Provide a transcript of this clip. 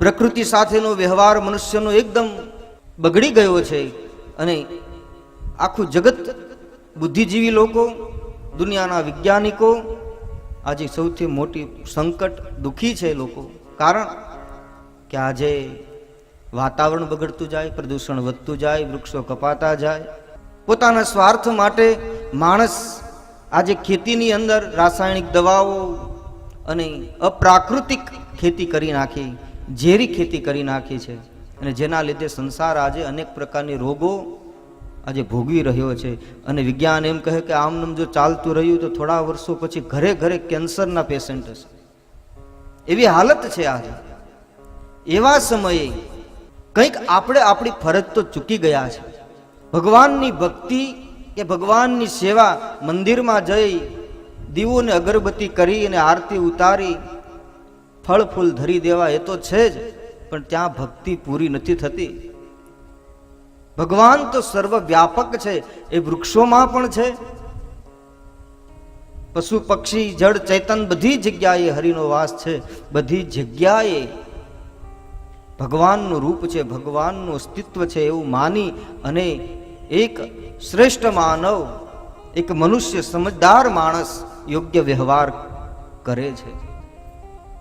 પ્રકૃતિ સાથેનો વ્યવહાર મનુષ્યનો એકદમ બગડી ગયો છે અને આખું જગત, બુદ્ધિજીવી લોકો, દુનિયાના વૈજ્ઞાનિકો આજે સૌથી મોટી સંકટ દુઃખી છે લોકો. કારણ કે આજે વાતાવરણ બગડતું જાય, પ્રદૂષણ વધતું જાય, વૃક્ષો કપાતા જાય. પોતાના સ્વાર્થ માટે માણસ આજે ખેતીની અંદર રાસાયણિક દવાઓ અને અપ્રાકૃતિક ખેતી કરી નાખી, ઝેરી ખેતી કરી નાખી છે અને જેના લીધે સંસાર આજે અનેક પ્રકારની રોગો આજે ભોગવી રહ્યો છે. અને વિજ્ઞાન એમ કહે કે આમનામ જો ચાલતું રહ્યું તો થોડા વર્ષો પછી ઘરે ઘરે કેન્સરના પેશન્ટ હશે, એવી હાલત છે આજે. એવા સમયે કંઈક આપણે આપણી ફરજ તો ચૂકી ગયા છે. ભગવાનની ભક્તિ કે ભગવાનની સેવા, મંદિરમાં જઈ દીવો ને અગરબત્તી કરી અને આરતી ઉતારી ફળ ફૂલ ધરી દેવા એ તો છે જ, પણ ત્યાં ભક્તિ પૂરી નથી થતી. ભગવાન તો સર્વવ્યાપક છે, એ વૃક્ષોમાં પણ છે, પશુ પક્ષી જળ ચૈતન બધી જગ્યાએ હરિનો વાસ છે. બધી જગ્યાએ ભગવાનનું રૂપ છે, ભગવાનનું અસ્તિત્વ છે એવું માની અને એક શ્રેષ્ઠ માનવ, એક મનુષ્ય, સમજદાર માણસ યોગ્ય વ્યવહાર કરે છે.